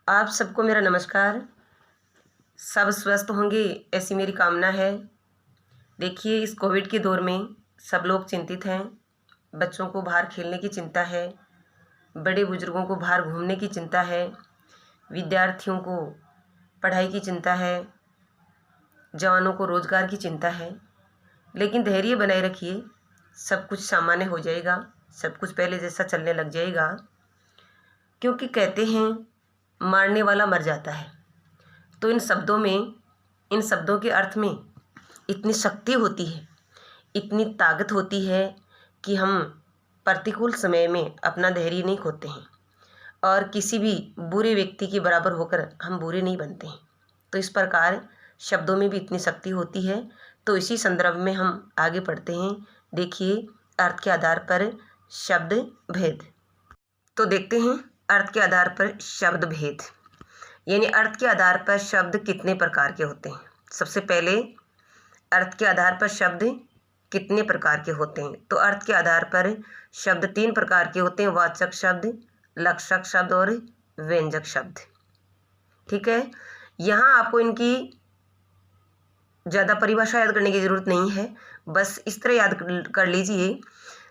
आप सबको मेरा नमस्कार। सब स्वस्थ होंगे ऐसी मेरी कामना है। देखिए, इस कोविड के दौर में सब लोग चिंतित हैं। बच्चों को बाहर खेलने की चिंता है, बड़े बुजुर्गों को बाहर घूमने की चिंता है, विद्यार्थियों को पढ़ाई की चिंता है, जवानों को रोजगार की चिंता है। लेकिन धैर्य बनाए रखिए, सब कुछ सामान्य हो जाएगा, सब कुछ पहले जैसा चलने लग जाएगा। क्योंकि कहते हैं मारने वाला मर जाता है। तो इन शब्दों के अर्थ में इतनी शक्ति होती है, इतनी ताकत होती है कि हम प्रतिकूल समय में अपना धैर्य नहीं खोते हैं और किसी भी बुरे व्यक्ति के बराबर होकर हम बुरे नहीं बनते हैं। तो इस प्रकार शब्दों में भी इतनी शक्ति होती है। तो इसी संदर्भ में हम आगे पढ़ते हैं। देखिए, अर्थ के आधार पर शब्द भेद। तो देखते हैं अर्थ के आधार पर शब्द भेद, यानी अर्थ के आधार पर शब्द कितने प्रकार के होते हैं। सबसे पहले अर्थ के आधार पर शब्द कितने प्रकार के होते हैं। तो अर्थ के आधार पर शब्द 3 प्रकार के होते हैं: वाचक शब्द, लक्षक शब्द और व्यंजक शब्द। ठीक है, यहाँ आपको इनकी ज़्यादा परिभाषा याद करने की ज़रूरत नहीं है। बस इस तरह याद कर लीजिए,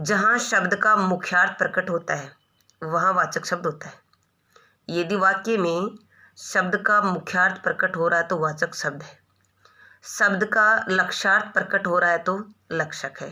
जहाँ शब्द का मुख्यार्थ प्रकट होता है वहाँ वाचक शब्द होता है। यदि वाक्य में शब्द का मुख्यार्थ प्रकट हो रहा है तो वाचक शब्द है, शब्द का लक्षार्थ प्रकट हो रहा है तो लक्षक है,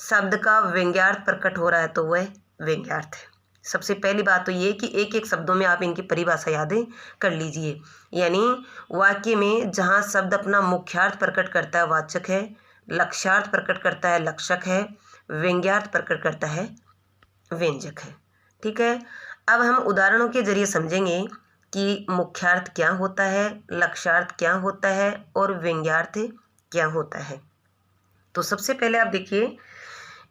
शब्द का व्यंग्यार्थ प्रकट हो रहा है तो वह व्यंग्यार्थ है। सबसे पहली बात तो ये कि एक एक शब्दों में आप इनकी परिभाषा याद कर लीजिए। यानी वाक्य में जहाँ शब्द अपना मुख्यार्थ प्रकट करता है वाचक है, लक्षार्थ प्रकट करता है लक्षक है, व्यंग्यार्थ प्रकट करता है व्यंजक है। ठीक है, अब हम उदाहरणों के जरिए समझेंगे कि मुख्यार्थ क्या होता है, लक्षार्थ क्या होता है और व्यंग्यार्थ क्या होता है। तो सबसे पहले आप देखिए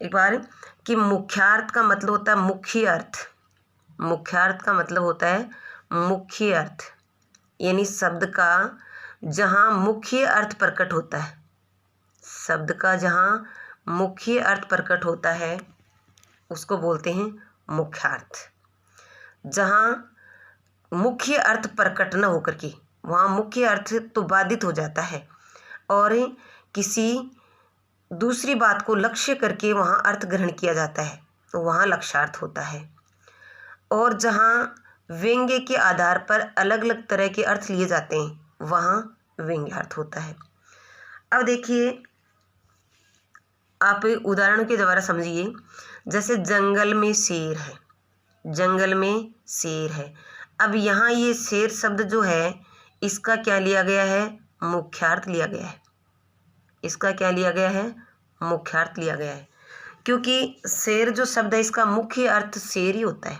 एक बार कि मुख्यार्थ का मतलब होता है मुख्य अर्थ। मुख्यार्थ का मतलब होता है मुख्य अर्थ, यानी शब्द का जहाँ मुख्य अर्थ प्रकट होता है, शब्द का जहाँ मुख्य अर्थ प्रकट होता है उसको बोलते हैं मुख्यार्थ। जहाँ मुख्य अर्थ प्रकट न होकर के वहाँ मुख्य अर्थ तो बाधित हो जाता है और किसी दूसरी बात को लक्ष्य करके वहाँ अर्थ ग्रहण किया जाता है तो वहाँ लक्षार्थ होता है। और जहाँ व्यंग्य के आधार पर अलग अलग तरह के अर्थ लिए जाते हैं वहाँ व्यंग्यार्थ होता है। अब देखिए, आप उदाहरणों के द्वारा समझिए। जैसे जंगल में शेर है, जंगल में शेर है। अब यहाँ ये शेर शब्द जो है इसका क्या लिया गया है, मुख्यार्थ लिया गया है। इसका क्या लिया गया है, मुख्यार्थ लिया गया है। क्योंकि शेर जो शब्द है इसका मुख्य अर्थ शेर ही होता है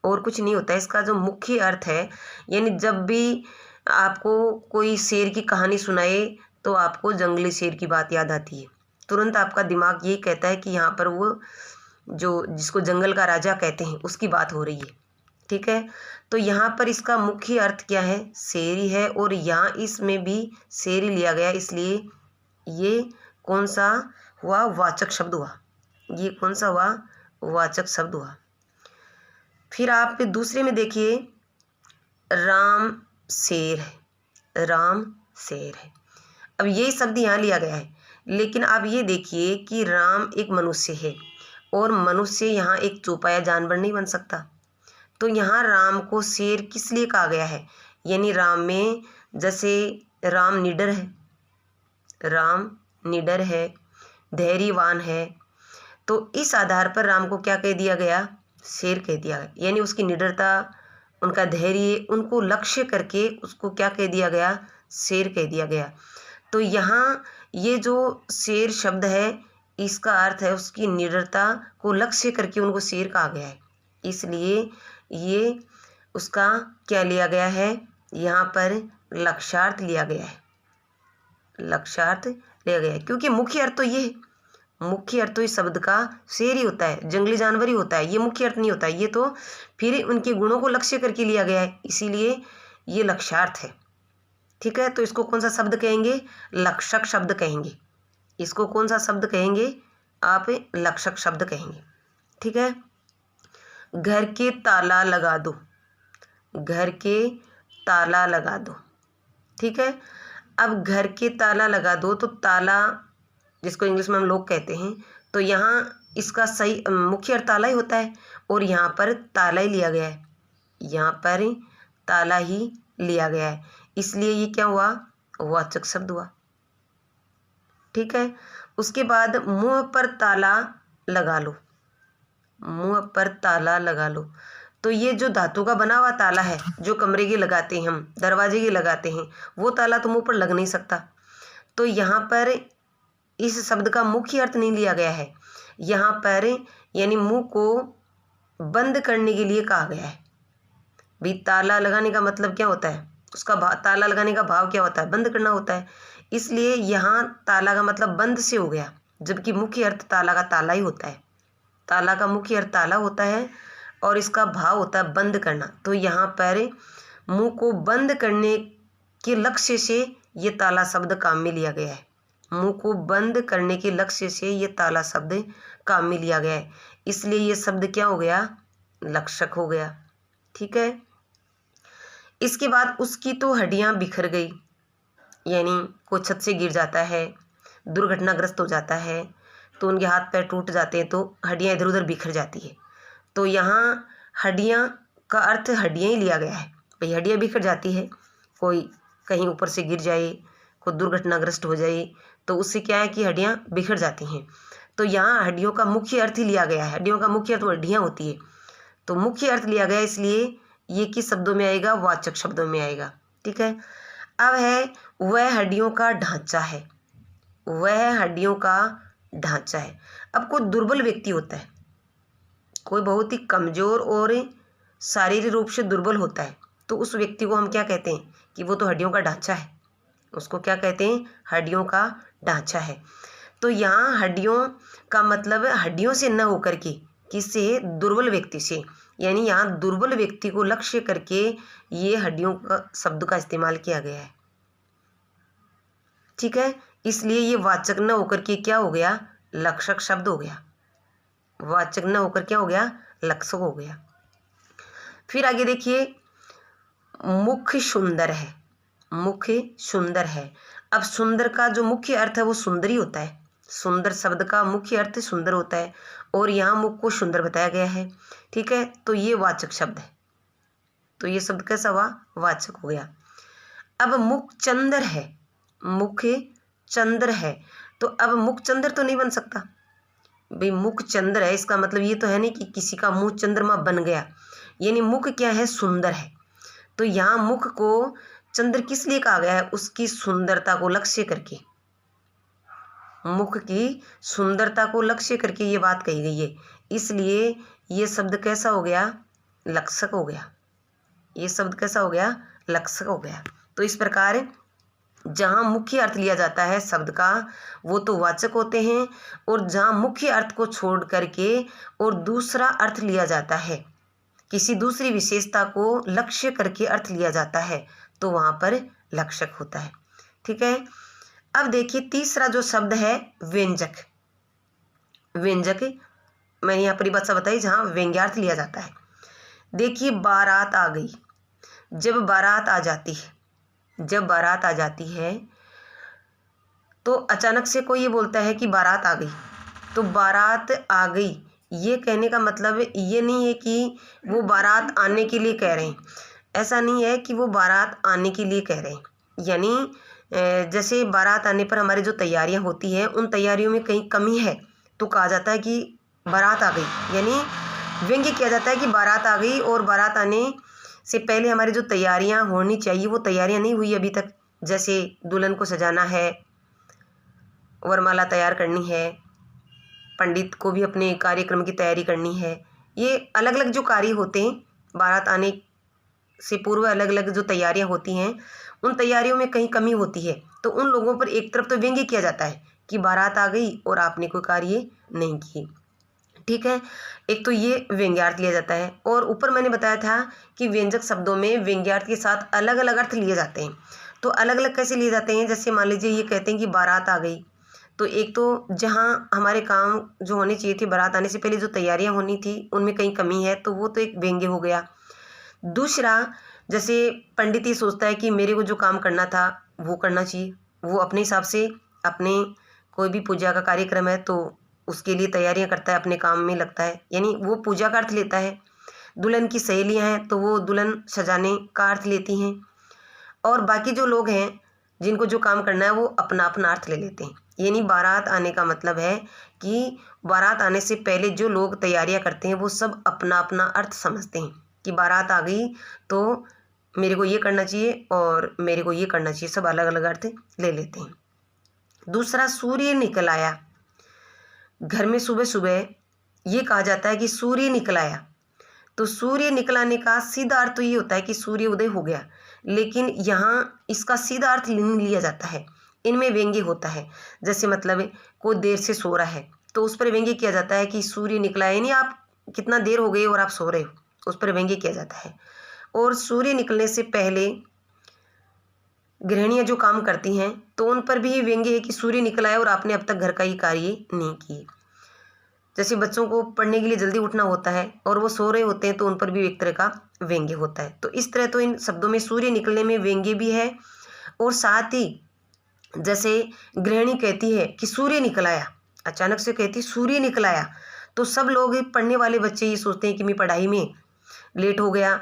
और कुछ नहीं होता है। इसका जो मुख्य अर्थ है, यानी जब भी आपको कोई शेर की कहानी सुनाए तो आपको जंगली शेर की बात याद आती है। तुरंत आपका दिमाग ये कहता है कि यहाँ पर वो जो जिसको जंगल का राजा कहते हैं उसकी बात हो रही है। ठीक है, तो यहाँ पर इसका मुख्य अर्थ क्या है, शेर ही है और यहाँ इसमें भी शेर ही लिया गया, इसलिए ये कौन सा हुआ, वाचक शब्द हुआ। ये कौन सा हुआ, वाचक शब्द हुआ। फिर आप दूसरे में देखिए, राम शेर है, राम शेर है। अब ये शब्द यहाँ लिया गया है, लेकिन आप ये देखिए कि राम एक मनुष्य है और मनुष्य यहाँ एक चौपाया जानवर नहीं बन सकता। तो यहाँ राम को शेर किस लिए कहा गया है, यानी राम में जैसे राम निडर है, राम निडर है, धैर्यवान है, तो इस आधार पर राम को क्या कह दिया गया, शेर कह दिया गया। यानी उसकी निडरता, उनका धैर्य, उनको लक्ष्य करके उसको क्या कह दिया गया, शेर कह दिया गया। तो यहाँ ये जो शेर शब्द है इसका अर्थ है उसकी निडरता को लक्ष्य करके उनको शेर कहा गया है, इसलिए ये उसका क्या लिया गया है, यहाँ पर लक्षार्थ लिया गया है, लक्षार्थ लिया गया है। क्योंकि मुख्य अर्थ तो ये है, मुख्य अर्थ तो इस शब्द का शेर ही होता है, जंगली जानवर ही होता है, ये मुख्य अर्थ नहीं होता। ये तो फिर उनके गुणों को लक्ष्य करके लिया गया है, इसीलिए ये लक्षार्थ है। ठीक है, तो इसको कौन सा शब्द कहेंगे, लक्षक शब्द कहेंगे। इसको कौन सा शब्द कहेंगे आप, लक्षक शब्द कहेंगे। ठीक है, घर के ताला लगा दो, घर के ताला लगा दो। ठीक है, अब घर के ताला लगा दो, तो ताला जिसको इंग्लिश में हम लोग कहते हैं, तो यहाँ इसका सही मुख्य अर्थ ताला ही होता है और यहाँ पर ताला ही लिया गया है, यहाँ पर ताला ही लिया गया है, इसलिए ये क्या हुआ, वाचक शब्द हुआ। ठीक है, उसके बाद मुंह पर ताला लगा लो, मुंह पर ताला लगा लो, तो ये जो धातु का बना हुआ ताला है, जो कमरे के लगाते हैं हम, दरवाजे के लगाते हैं, वो ताला तो मुंह पर लग नहीं सकता। तो यहाँ पर इस शब्द का मुख्य अर्थ नहीं लिया गया है, यहाँ पर यानी मुंह को बंद करने के लिए कहा गया है। भाई ताला लगाने का मतलब क्या होता है, उसका ताला लगाने का भाव क्या होता है, बंद करना होता है, इसलिए यहाँ ताला का मतलब बंद से हो गया, जबकि मुख्य अर्थ ताला का ताला ही होता है। ताला का मुख्य अर्थ ताला होता है और इसका भाव होता है बंद करना। तो यहाँ पर मुंह को बंद करने के लक्ष्य से ये ताला शब्द काम में लिया गया है, मुंह को बंद करने के लक्ष्य से ये ताला शब्द काम में लिया गया है, इसलिए ये शब्द क्या हो गया, लक्षक हो गया। ठीक है, इसके बाद उसकी तो हड्डियां बिखर गई, यानी कोई छत से गिर जाता है, दुर्घटनाग्रस्त हो जाता है, तो उनके हाथ पैर टूट जाते हैं, तो हड्डियां इधर उधर बिखर जाती है। तो यहाँ हड्डियां का अर्थ हड्डियां ही लिया गया है, भाई हड्डियां बिखर जाती है, कोई कहीं ऊपर से गिर जाए, कोई दुर्घटनाग्रस्त हो जाए, तो उससे क्या है कि हड्डियां बिखर जाती हैं। तो यहाँ हड्डियों का मुख्य अर्थ ही लिया गया है, हड्डियों का मुख्य अर्थ हड्डियां होती है, तो मुख्य अर्थ लिया गया, इसलिए ये किस शब्दों में आएगा, वाचक शब्दों में आएगा। ठीक है, अब है वह हड्डियों का ढांचा है, वह हड्डियों का ढांचा है। अब कोई दुर्बल व्यक्ति होता है, कोई बहुत ही कमज़ोर और शारीरिक रूप से दुर्बल होता है, तो उस व्यक्ति को हम क्या कहते हैं कि वो तो हड्डियों का ढांचा है, उसको क्या कहते हैं, हड्डियों का ढांचा है। तो यहाँ हड्डियों का मतलब हड्डियों से न होकर के किससे, दुर्बल व्यक्ति से, यानी यहाँ दुर्बल व्यक्ति को लक्ष्य करके ये हड्डियों का शब्द का इस्तेमाल किया गया है। ठीक है, इसलिए ये वाचक न होकर के क्या हो गया, लक्षक शब्द हो गया, वाचक न होकर क्या हो गया, लक्षक हो गया। फिर आगे देखिए, मुख सुंदर है, मुख सुंदर है। अब सुंदर का जो मुख्य अर्थ है वो सुंदर ही होता है, सुंदर शब्द का मुख्य अर्थ सुंदर होता है और यहाँ मुख को सुंदर बताया गया है। ठीक है, तो ये वाचक शब्द है, तो ये शब्द कैसा हुआ, वाचक हो गया। अब मुख चंद्र है, मुख चंद्र है, तो अब मुख चंद्र तो नहीं बन सकता, भाई मुख चंद्र है, इसका मतलब ये तो है नहीं कि किसी का मुंह चंद्रमा बन गया, यानी मुख क्या है, सुंदर है। तो यहाँ मुख को चंद्र किस लिए कहा गया है, उसकी सुंदरता को लक्ष्य करके, मुख की सुंदरता को लक्ष्य करके ये बात कही गई है, इसलिए ये शब्द कैसा हो गया, लक्षक हो गया, ये शब्द कैसा हो गया, लक्षक हो गया। तो इस प्रकार जहाँ मुख्य अर्थ लिया जाता है शब्द का वो तो वाचक होते हैं, और जहाँ मुख्य अर्थ को छोड़ करके और दूसरा अर्थ लिया जाता है, किसी दूसरी विशेषता को लक्ष्य करके अर्थ लिया जाता है, तो वहाँ पर लक्षक होता है। ठीक है, अब देखिए तीसरा जो शब्द है व्यंजक, व्यंजक मैंने यहाँ परिभाषा बताई जहाँ व्यंग्यार्थ लिया जाता है। देखिए बारात आ गई, जब बारात आ जाती है, जब बारात आ जाती है तो अचानक से कोई ये बोलता है कि बारात आ गई, तो बारात आ गई ये कहने का मतलब ये नहीं है कि वो बारात आने के लिए कह रहे हैं, ऐसा नहीं है कि वो बारात आने के लिए कह रहे हैं, यानी जैसे बारात आने पर हमारी जो तैयारियां होती हैं उन तैयारियों में कहीं कमी है तो कहा जाता है कि बारात आ गई, यानी व्यंग्य किया जाता है कि बारात आ गई और बारात आने से पहले हमारी जो तैयारियां होनी चाहिए वो तैयारियां नहीं हुई अभी तक, जैसे दुल्हन को सजाना है, वरमाला तैयार करनी है, पंडित को भी अपने कार्यक्रम की तैयारी करनी है, ये अलग अलग जो कार्य होते हैं बारात आने से पूर्व अलग अलग जो तैयारियां होती हैं उन तैयारियों में कहीं कमी होती है, तो उन लोगों पर एक तरफ तो व्यंग्य किया जाता है कि बारात आ गई और आपने कोई कार्य नहीं किए। ठीक है, एक तो ये व्यंग्यार्थ लिया जाता है, और ऊपर मैंने बताया था कि व्यंजक शब्दों में व्यंग्यार्थ के साथ अलग अलग अर्थ लिए जाते हैं। तो अलग अलग कैसे लिए जाते हैं, जैसे मान लीजिए ये कहते हैं कि बारात आ गई, तो एक तो जहाँ हमारे काम जो होने चाहिए थे बारात आने से पहले जो तैयारियां होनी थी उनमें कहीं कमी है, तो वो तो एक व्यंग्य हो गया। दूसरा, जैसे पंडित ये सोचता है कि मेरे को जो काम करना था वो करना चाहिए, वो अपने हिसाब से अपने कोई भी पूजा का कार्यक्रम है तो उसके लिए तैयारियां करता है, अपने काम में लगता है, यानी वो पूजा का अर्थ लेता है। दुल्हन की सहेलियां हैं तो वो दुल्हन सजाने का अर्थ लेती हैं, और बाकी जो लोग हैं जिनको जो काम करना है वो अपना अपना अर्थ ले लेते हैं। यानी बारात आने का मतलब है कि बारात आने से पहले जो लोग तैयारियां करते हैं वो सब अपना अपना अर्थ समझते हैं कि बारात आ गई तो मेरे को ये करना चाहिए और मेरे को ये करना चाहिए, सब अलग अलग अर्थ ले लेते हैं। दूसरा, सूर्य निकल आया। घर में सुबह सुबह ये कहा जाता है कि सूर्य निकल आया, तो सूर्य निकल आने का सीधा अर्थ तो ये होता है कि सूर्य उदय हो गया, लेकिन यहाँ इसका सीधा अर्थ नहीं लिया जाता है, इनमें व्यंग्य होता है। जैसे मतलब कोई देर से सो रहा है तो उस पर व्यंग्य किया जाता है कि सूर्य निकला है, यानी आप कितना देर हो गई और आप सो रहे हो, उस पर व्यंग्य किया जाता है। और सूर्य निकलने से पहले गृहिणियाँ जो काम करती हैं तो उन पर भी व्यंग्य है कि सूर्य निकला है और आपने अब तक घर का ही कार्य नहीं किए। जैसे बच्चों को पढ़ने के लिए जल्दी उठना होता है और वो सो रहे होते हैं तो उन पर भी एक तरह का व्यंग्य होता है। तो इस तरह तो इन शब्दों में सूर्य निकलने में व्यंग्य भी है, और साथ ही जैसे गृहिणी कहती है कि सूर्य निकल आया, अचानक से कहती सूर्य निकल आया, तो सब लोग पढ़ने वाले बच्चे ये सोचते हैं कि मैं पढ़ाई में लेट हो गया,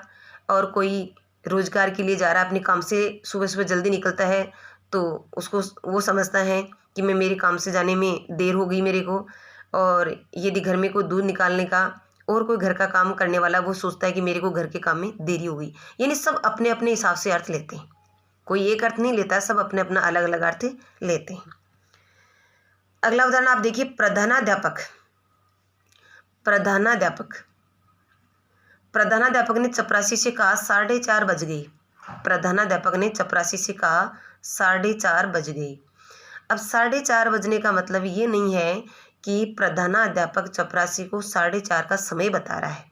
और कोई रोजगार के लिए जा रहा है अपने काम से सुबह सुबह जल्दी निकलता है तो उसको वो समझता है कि मैं मेरे काम से जाने में देर हो गई मेरे को। और यदि घर में कोई दूध निकालने का और कोई घर का काम करने वाला, वो सोचता है कि मेरे को घर के काम में देरी हो गई। यानी सब अपने अपने हिसाब से अर्थ लेते हैं, कोई एक अर्थ नहीं लेता, सब अपने अपना अलग अलग अर्थ लेते हैं। अगला उदाहरण आप देखिए, प्रधानाध्यापक। प्रधानाध्यापक प्रधानाध्यापक ने चपरासी से कहा 4:30 बज गई। प्रधानाध्यापक ने चपरासी से कहा 4:30 बज गई। अब 4:30 बजने का मतलब ये नहीं है कि प्रधानाध्यापक चपरासी को 4:30 का समय बता रहा है,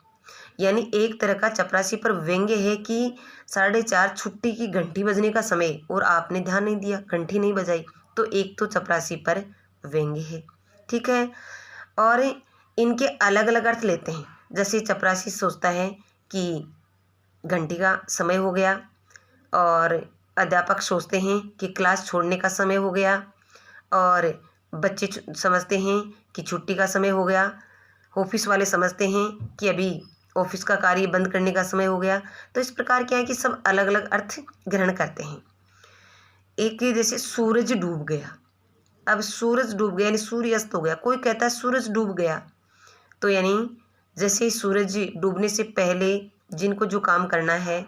यानी एक तरह का चपरासी पर व्यंग्य है कि 4:30 छुट्टी की घंटी बजने का समय और आपने ध्यान नहीं दिया, घंटी नहीं बजाई, तो एक तो चपरासी पर व्यंग्य है। ठीक है, और इनके अलग अलग अर्थ लेते हैं। जैसे चपरासी सोचता है कि घंटी का समय हो गया, और अध्यापक सोचते हैं कि क्लास छोड़ने का समय हो गया, और बच्चे समझते हैं कि छुट्टी का समय हो गया, ऑफिस वाले समझते हैं कि अभी ऑफिस का कार्य बंद करने का समय हो गया। तो इस प्रकार क्या है कि सब अलग अलग अर्थ ग्रहण करते हैं। एक जैसे सूरज डूब गया। अब सूरज डूब गया यानी सूर्य अस्त हो गया। कोई कहता है सूरज डूब गया, तो यानी जैसे सूरज डूबने से पहले जिनको जो काम करना है,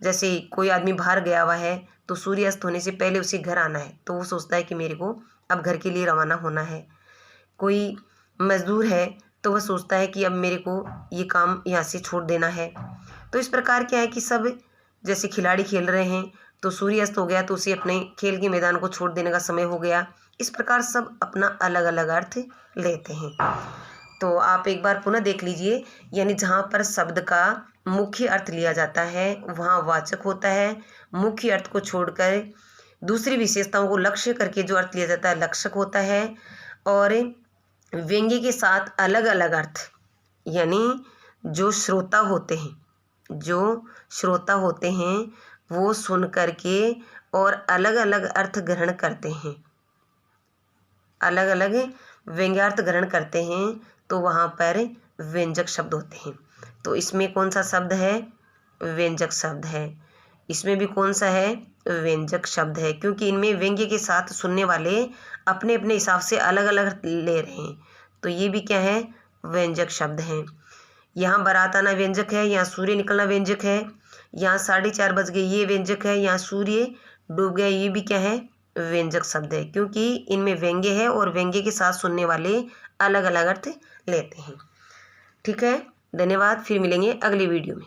जैसे कोई आदमी बाहर गया हुआ है तो सूर्य अस्त होने से पहले उसे घर आना है, तो वो सोचता है कि मेरे को अब घर के लिए रवाना होना है। कोई मजदूर है तो वह सोचता है कि अब मेरे को ये काम यहाँ से छोड़ देना है। तो इस प्रकार क्या है कि सब जैसे खिलाड़ी खेल रहे हैं तो सूर्य अस्त हो गया तो उसे अपने खेल के मैदान को छोड़ देने का समय हो गया। इस प्रकार सब अपना अलग अलग अर्थ लेते हैं। तो आप एक बार पुनः देख लीजिए, यानी जहाँ पर शब्द का मुख्य अर्थ लिया जाता है वहाँ वाचक होता है, मुख्य अर्थ को छोड़कर दूसरी विशेषताओं को लक्ष्य करके जो अर्थ लिया जाता है लक्षक होता है, और व्यंग्य के साथ अलग अलग अर्थ, यानी जो श्रोता होते हैं वो सुन करके और अलग अलग अर्थ ग्रहण करते हैं, अलग अलग व्यंग्यार्थ ग्रहण करते हैं, तो वहाँ पर व्यंजक शब्द होते हैं। तो इसमें कौन सा शब्द है? व्यंजक शब्द है। इसमें भी कौन सा है? व्यंजक शब्द है, क्योंकि इनमें व्यंग्य के साथ सुनने वाले अपने अपने हिसाब से अलग अलग ले रहे हैं, तो ये भी क्या है? व्यंजक शब्द हैं। यहाँ बारात आना व्यंजक है, यहाँ सूर्य निकलना व्यंजक है, यहाँ 4:30 बज गए ये व्यंजक है, यहाँ सूर्य डूब गया ये भी क्या है? व्यंजक शब्द है, क्योंकि इनमें व्यंग्य है और व्यंग्य के साथ सुनने वाले अलग अलग अर्थ लेते हैं। ठीक है, धन्यवाद। फिर मिलेंगे अगली वीडियो में।